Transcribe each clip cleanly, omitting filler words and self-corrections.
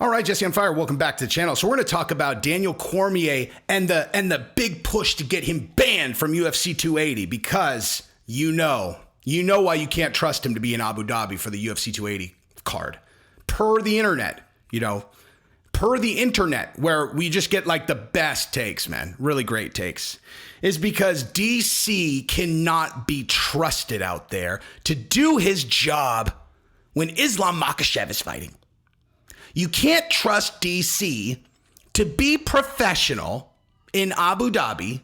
All right, Jesse on Fire, welcome back to the channel. So we're going to talk about Daniel Cormier and the big push to get him banned from UFC 280 because you know why you can't trust him to be in Abu Dhabi for the UFC 280 card. Per the internet, where we just get like the best takes, man, really great takes, is because DC cannot be trusted out there to do his job when Islam Makhachev is fighting. You can't trust DC to be professional in Abu Dhabi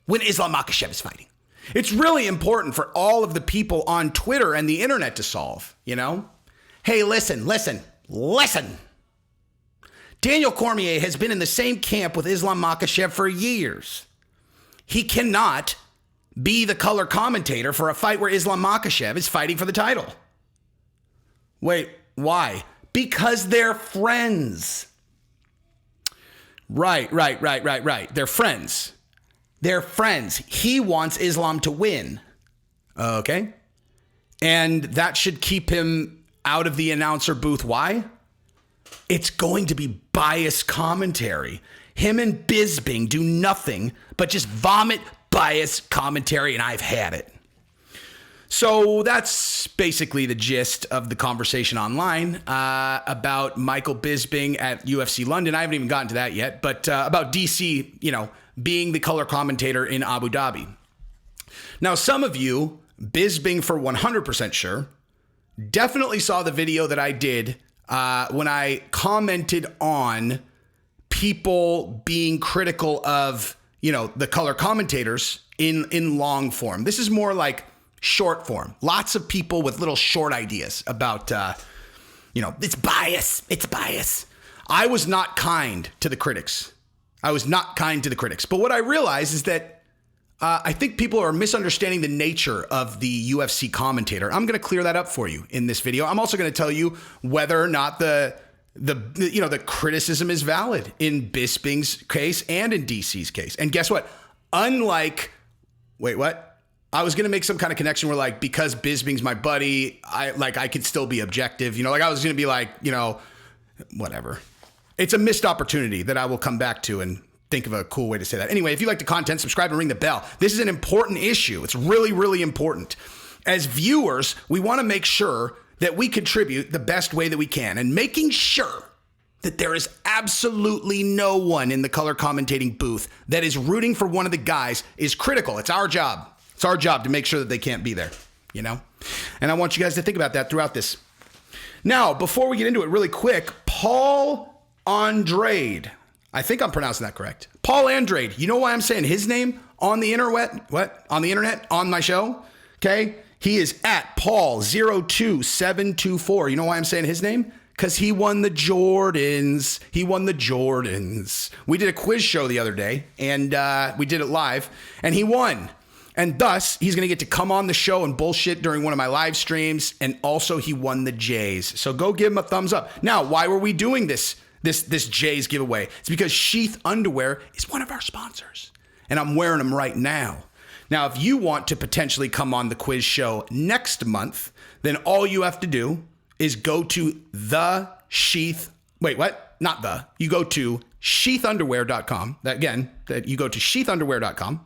when Islam Makhachev is fighting. It's really important for all of the people on Twitter and the internet to solve, Hey, listen. Daniel Cormier has been in the same camp with Islam Makhachev for years. He cannot be the color commentator for a fight where Islam Makhachev is fighting for the title. Wait, why? Because they're friends. Right. They're friends. He wants Islam to win. Okay. And that should keep him out of the announcer booth. Why? It's going to be biased commentary. Him and Bisping do nothing but just vomit biased commentary, and I've had it. So that's basically the gist of the conversation online about Michael Bisping at UFC London. I haven't even gotten to that yet, but about DC, being the color commentator in Abu Dhabi. Now, some of you, Bisping for 100% sure, definitely saw the video that I did when I commented on people being critical of, the color commentators in long form. This is more like short form. Lots of people with little short ideas about, it's bias. I was not kind to the critics. But what I realized is that I think people are misunderstanding the nature of the UFC commentator. I'm going to clear that up for you in this video. I'm also going to tell you whether or not the criticism is valid in Bisping's case and in DC's case. And guess what? I was going to make some kind of connection where because Bisping's my buddy, I could still be objective. I was going to be whatever. It's a missed opportunity that I will come back to and think of a cool way to say that. Anyway, if you like the content, subscribe and ring the bell. This is an important issue. It's really, really important. As viewers, we want to make sure that we contribute the best way that we can, and making sure that there is absolutely no one in the color commentating booth that is rooting for one of the guys is critical. It's our job. It's our job to make sure that they can't be there, And I want you guys to think about that throughout this. Now, before we get into it really quick, Paul Andrade. I think I'm pronouncing that correct. Paul Andrade. You know why I'm saying his name on the internet? What? On the internet? On my show? Okay. He is at Paul02724. You know why I'm saying his name? Because he won the Jordans. We did a quiz show the other day, and we did it live, and he won. And thus, he's going to get to come on the show and bullshit during one of my live streams, and also he won the Jays. So go give him a thumbs up. Now, why were we doing this Jays giveaway? It's because Sheath Underwear is one of our sponsors, and I'm wearing them right now. Now, if you want to potentially come on the quiz show next month, then all you have to do is go to you go to sheathunderwear.com. You go to sheathunderwear.com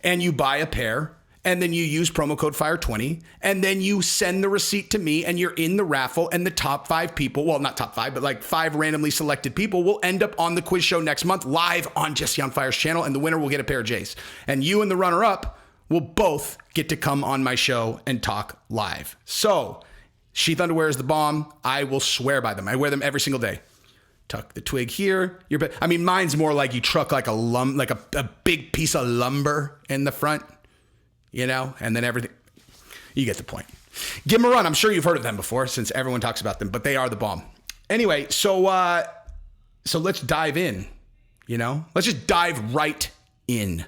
and you buy a pair, and then you use promo code FIRE20, and then you send the receipt to me, and you're in the raffle, and the top 5 people, well, not top 5, but 5 randomly selected people will end up on the quiz show next month live on Jesse on Fire's channel, and the winner will get a pair of Jays. And you and the runner-up will both get to come on my show and talk live. So, Sheath Underwear is the bomb. I will swear by them. I wear them every single day. Tuck the twig here. Mine's more like you truck a big piece of lumber in the front, and then everything. You get the point. Give them a run. I'm sure you've heard of them before since everyone talks about them, but they are the bomb. Anyway, so let's dive in, Let's just dive right in.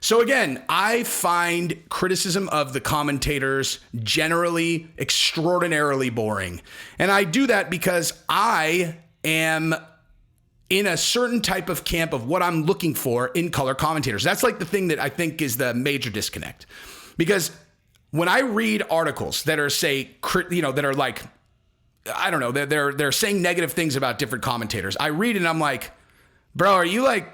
So again, I find criticism of the commentators generally extraordinarily boring. And I do that because I am in a certain type of camp of what I'm looking for in color commentators. That's the thing that I think is the major disconnect. Because when I read articles that are, I don't know, they're saying negative things about different commentators. I read it and I'm like, bro, are you like,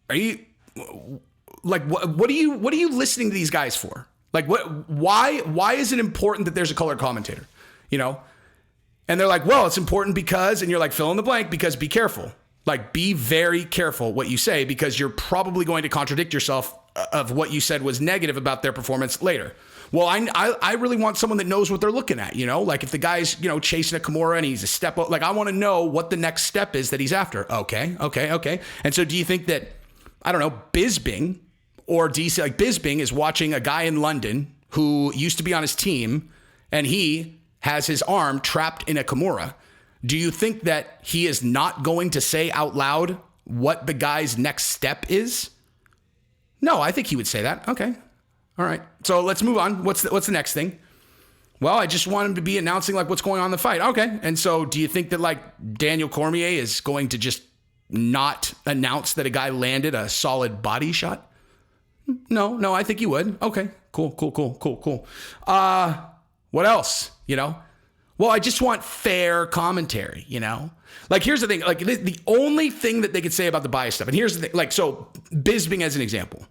what are you listening to these guys for? Like, why is it important that there's a color commentator? You know? And they're like, well, it's important because, and you're like, fill in the blank, because be careful. Like, be very careful what you say, because you're probably going to contradict yourself of what you said was negative about their performance later. Well, I really want someone that knows what they're looking at, you know? Like, if the guy's, you know, chasing a Kimura and he's a step, like, I want to know what the next step is that he's after. Okay. And so do you think that, I don't know, Bisping or DC, like Bisping is watching a guy in London who used to be on his team and he has his arm trapped in a Kimura. Do you think that he is not going to say out loud what the guy's next step is? No, I think he would say that. Okay. All right. So let's move on. What's the next thing? Well, I just want him to be announcing like what's going on in the fight. Okay. And so do you think that like Daniel Cormier is going to just not announce that a guy landed a solid body shot? No, I think he would. Okay. Cool. What else? You know? Well, I just want fair commentary, you know? Like, here's the thing. Like, the only thing that they could say about the bias stuff, and here's the thing. Like, so, Bisping as an example.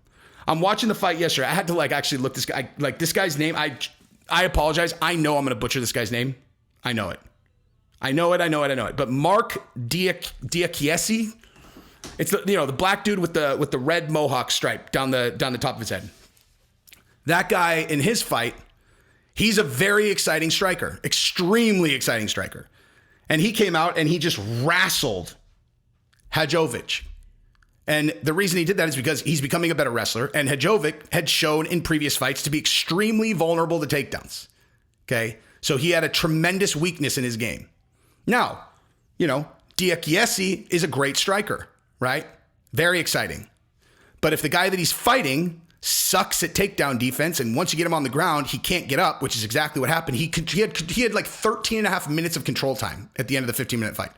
I'm watching the fight yesterday. I had to, like, actually look this guy, like, this guy's name. I apologize. I know I'm going to butcher this guy's name. I know it. But Mark Diakiese, it's the, you know, the black dude with the red mohawk stripe down the top of his head. That guy in his fight, he's a very exciting striker, extremely exciting striker. And he came out and he just wrestled Hadjovic. And the reason he did that is because he's becoming a better wrestler. And Hadjovic had shown in previous fights to be extremely vulnerable to takedowns. Okay. So he had a tremendous weakness in his game. Now, you know, Diakiese is a great striker, right? Very exciting. But if the guy that he's fighting sucks at takedown defense, and once you get him on the ground, he can't get up, which is exactly what happened. He had like 13 and a half minutes of control time at the end of the 15-minute fight.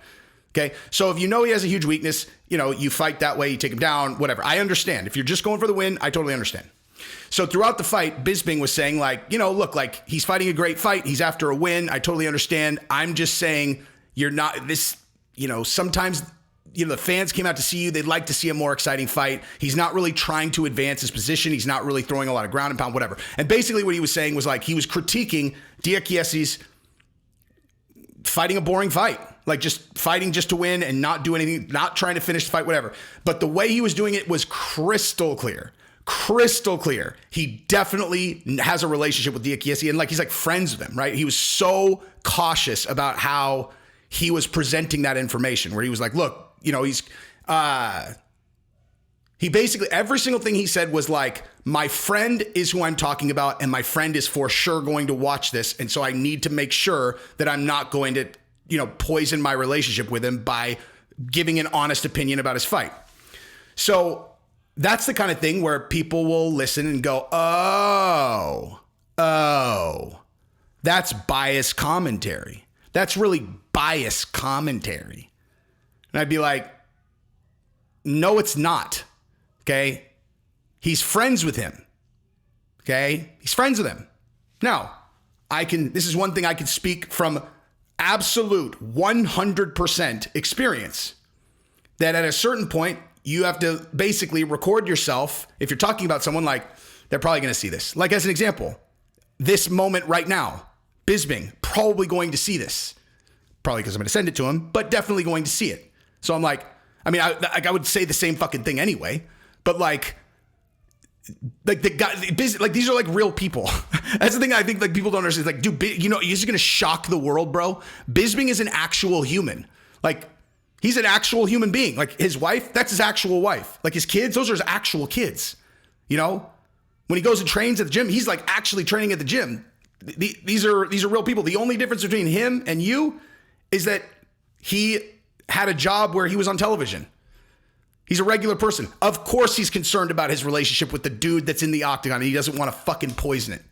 Okay. So if you know he has a huge weakness, you know, you fight that way, you take him down, whatever. I understand. If you're just going for the win, I totally understand. So throughout the fight, Bisping was saying like, you know, look, like he's fighting a great fight. He's after a win. I totally understand. I'm just saying you're not this, you know, sometimes, you know, the fans came out to see you. They'd like to see a more exciting fight. He's not really trying to advance his position. He's not really throwing a lot of ground and pound, whatever. And basically what he was saying was like, he was critiquing Diakiese's fighting a boring fight, like just fighting just to win and not do anything, not trying to finish the fight, whatever. But the way he was doing it was crystal clear. He definitely has a relationship with Diakiese and like, he's like friends with him, right? He was so cautious about how he was presenting that information where he was like, look, you know, he basically, every single thing he said was like, my friend is who I'm talking about, and my friend is for sure going to watch this. And so I need to make sure that I'm not going to, you know, poison my relationship with him by giving an honest opinion about his fight. So that's the kind of thing where people will listen and go, oh, that's biased commentary. That's really biased commentary. And I'd be like, no, it's not. Okay. He's friends with him. Okay. He's friends with him. Now, this is one thing I can speak from absolute 100% experience, that at a certain point, you have to basically record yourself. If you're talking about someone, like, they're probably going to see this. Like, as an example, this moment right now, Bisping probably going to see this. Probably because I'm going to send it to him, but definitely going to see it. So I'm like, I mean, I would say the same fucking thing anyway, but like the guy, like these are like real people. That's the thing I think like people don't understand. Like, dude, you know, you're just going to shock the world, bro. Bisping is an actual human. Like, he's an actual human being. Like, his wife, that's his actual wife. Like, his kids, those are his actual kids. You know, when he goes and trains at the gym, he's like actually training at the gym. These are real people. The only difference between him and you is that he had a job where he was on television. He's a regular person. Of course he's concerned about his relationship with the dude that's in the octagon and he doesn't want to fucking poison it.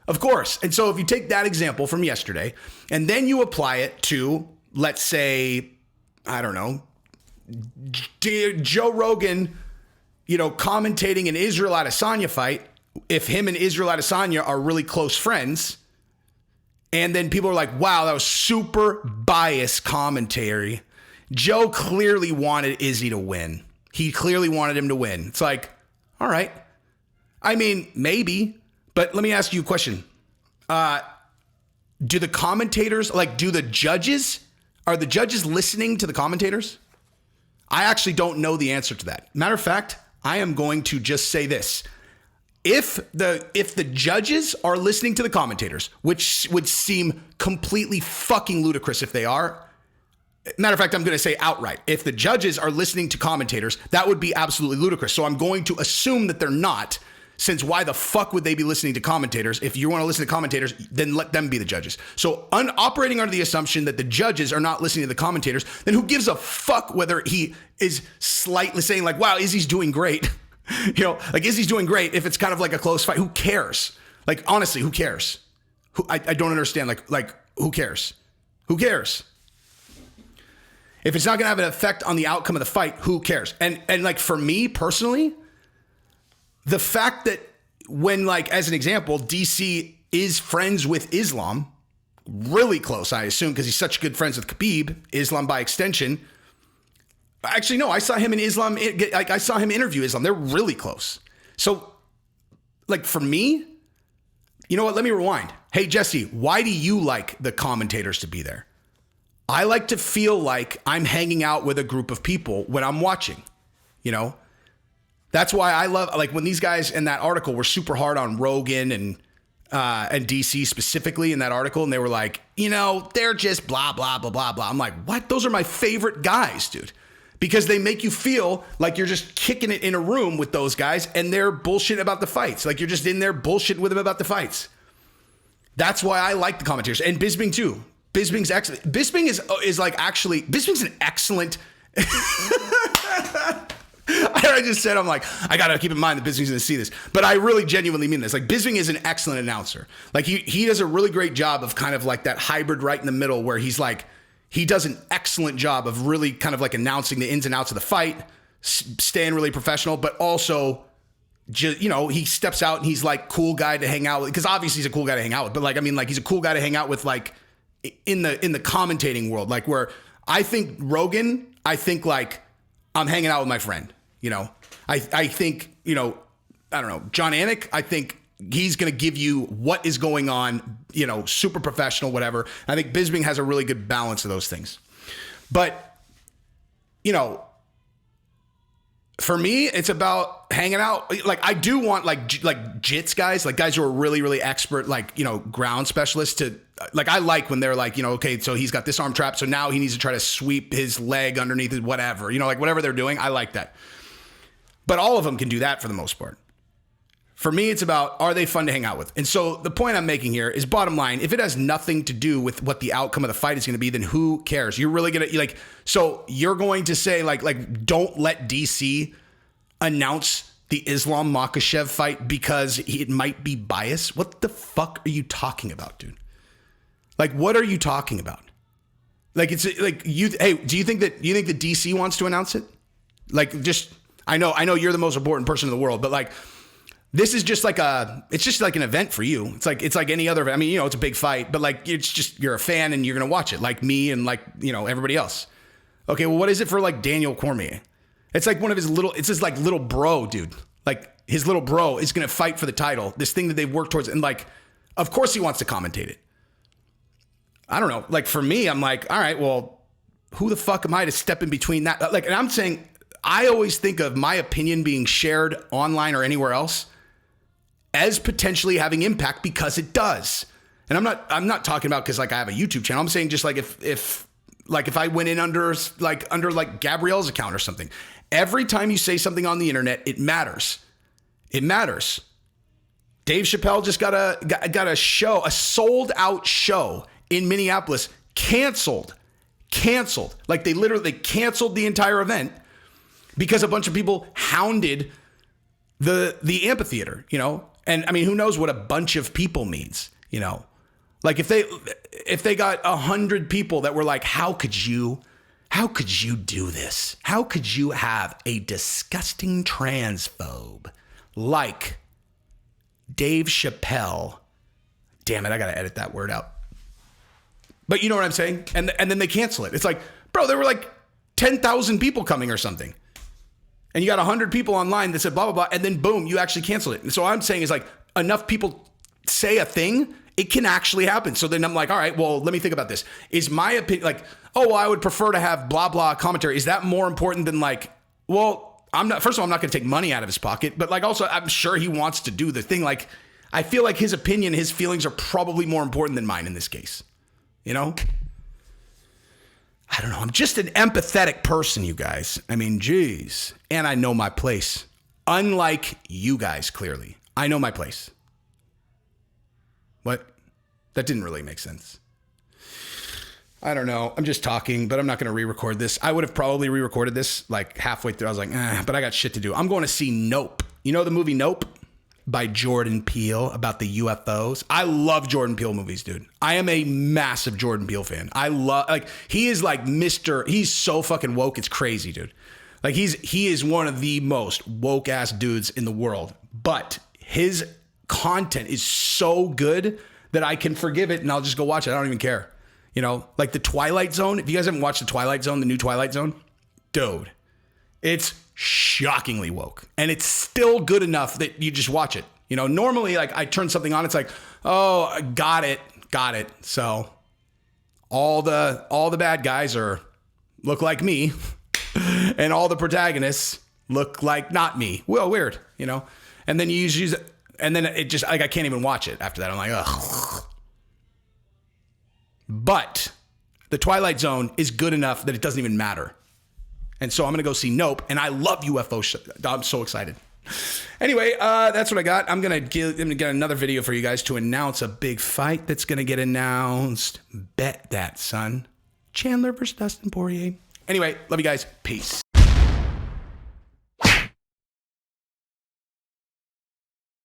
Of course. And so if you take that example from yesterday and then you apply it to, let's say, I don't know, Joe Rogan, you know, commentating an Israel Adesanya fight, if him and Israel Adesanya are really close friends, And then people are like, wow, that was super biased commentary. Joe clearly wanted Izzy to win. He clearly wanted him to win. It's like, all right. I mean, maybe, but let me ask you a question. Do the commentators, like, do the judges, are the judges listening to the commentators? I actually don't know the answer to that. Matter of fact, I am going to just say this. If the judges are listening to the commentators, which would seem completely fucking ludicrous if they are, matter of fact, I'm going to say outright, if the judges are listening to commentators, that would be absolutely ludicrous. So I'm going to assume that they're not, since why the fuck would they be listening to commentators? If you want to listen to commentators, then let them be the judges. So operating under the assumption that the judges are not listening to the commentators, then who gives a fuck whether he is slightly saying like, wow, Izzy's doing great. You know, like Izzy's doing great if it's kind of like a close fight. Who cares? Like, honestly, who cares? I don't understand. Like, who cares? Who cares? If it's not going to have an effect on the outcome of the fight, who cares? And like, for me personally, the fact that when, like, as an example, DC is friends with Islam, really close, I assume, because he's such good friends with Khabib, Islam by extension. Actually, no, I saw him in Islam. Like, I saw him interview Islam. They're really close. So, like, for me, you know what? Let me rewind. Hey, Jesse, why do you like the commentators to be there? I like to feel like I'm hanging out with a group of people when I'm watching, you know? That's why I love, like, when these guys in that article were super hard on Rogan and DC specifically in that article, and they were like, you know, they're just blah, blah, blah, blah, blah. I'm like, what? Those are my favorite guys, dude. Because they make you feel like you're just kicking it in a room with those guys and they're bullshit about the fights. Like, you're just in there bullshitting with them about the fights. That's why I like the commentators. And Bisping too. Bisping's excellent. Bisping is like, actually, Bisping's an excellent... I just said, I'm like, I got to keep in mind that Bisping's going to see this. But I really genuinely mean this. Like, Bisping is an excellent announcer. Like, he does a really great job of kind of like that hybrid right in the middle where he's like, he does an excellent job of really kind of like announcing the ins and outs of the fight, staying really professional, but also, just, you know, he steps out and he's like cool guy to hang out with, because obviously he's a cool guy to hang out with, but like, I mean, like, he's a cool guy to hang out with, like in the commentating world, like where I think Rogan, I think like I'm hanging out with my friend, you know, I think, you know, I don't know, John Anik, I think he's going to give you what is going on, you know, super professional, whatever. I think Bisping has a really good balance of those things. But, you know, for me, it's about hanging out. Like, I do want like jits guys, like guys who are really, really expert, like, you know, ground specialists to, like, I like when they're like, you know, okay, so he's got this arm trap, so now he needs to try to sweep his leg underneath it, whatever, you know, like whatever they're doing. I like that. But all of them can do that for the most part. For me, it's about, are they fun to hang out with? And so the point I'm making here is, bottom line, if it has nothing to do with what the outcome of the fight is going to be, then who cares? You're really going to, like, so you're going to say, like, don't let DC announce the Islam Makhachev fight because it might be biased? What the fuck are you talking about, dude? Like, what are you talking about? Like, it's like, hey, do you think that DC wants to announce it? Like, just, I know you're the most important person in the world, but like, this is just like it's just like an event for you. It's like any other, I mean, you know, it's a big fight, but like, it's just, you're a fan and you're going to watch it, like me and like, you know, everybody else. Okay, well, what is it for like Daniel Cormier? It's like one of his it's his like little bro, dude. Like, his little bro is going to fight for the title, this thing that they've worked towards. And like, of course he wants to commentate it. I don't know. Like, for me, I'm like, all right, well, who the fuck am I to step in between that? Like, and I'm saying, I always think of my opinion being shared online or anywhere else as potentially having impact, because it does. And I'm not talking about because like I have a YouTube channel. I'm saying just like if I went in under Gabrielle's account or something, every time you say something on the internet, it matters. It matters. Dave Chappelle just got a show, a sold out show in Minneapolis, canceled. Like, they literally canceled the entire event because a bunch of people hounded the amphitheater, you know? And I mean, who knows what a bunch of people means, you know? Like, if they got 100 people that were like, how could you do this? How could you have a disgusting transphobe like Dave Chappelle? Damn it, I got to edit that word out. But you know what I'm saying? And then they cancel it. It's like, bro, there were like 10,000 people coming or something. And you got 100 people online that said blah, blah, blah. And then boom, you actually cancel it. And so what I'm saying is like enough people say a thing, it can actually happen. So then I'm like, all right, well, let me think about this. Is my opinion like, oh, well, I would prefer to have blah, blah commentary. Is that more important than like, well, first of all, I'm not going to take money out of his pocket, but like also I'm sure he wants to do the thing. Like I feel like his opinion, his feelings are probably more important than mine in this case. You know? I don't know. I'm just an empathetic person, you guys. I mean, geez. And I know my place. Unlike you guys, clearly. I know my place. What? That didn't really make sense. I don't know. I'm just talking, but I'm not going to re-record this. I would have probably re-recorded this like halfway through. I was like, but I got shit to do. I'm going to see Nope. You know the movie Nope? By Jordan Peele about the UFOs. I love Jordan Peele movies, dude. I am a massive Jordan Peele fan. I love, like, he is like he's so fucking woke. It's crazy, dude. Like he is one of the most woke ass dudes in the world, but his content is so good that I can forgive it and I'll just go watch it. I don't even care. You know, like the Twilight Zone. If you guys haven't watched the Twilight Zone, the new Twilight Zone, dude, it's shockingly woke and it's still good enough that you just watch it. You know, normally like I turn something on, it's like, oh, got it. So all the bad guys look like me and all the protagonists look like not me. Well, weird, you know? And then you use it and then it just like I can't even watch it after that. I'm like, ugh. But the Twilight Zone is good enough that it doesn't even matter. And so I'm going to go see Nope. And I love UFO shit. I'm so excited. Anyway, that's what I got. I'm going to get another video for you guys to announce a big fight that's going to get announced. Bet that, son. Chandler versus Dustin Poirier. Anyway, love you guys. Peace.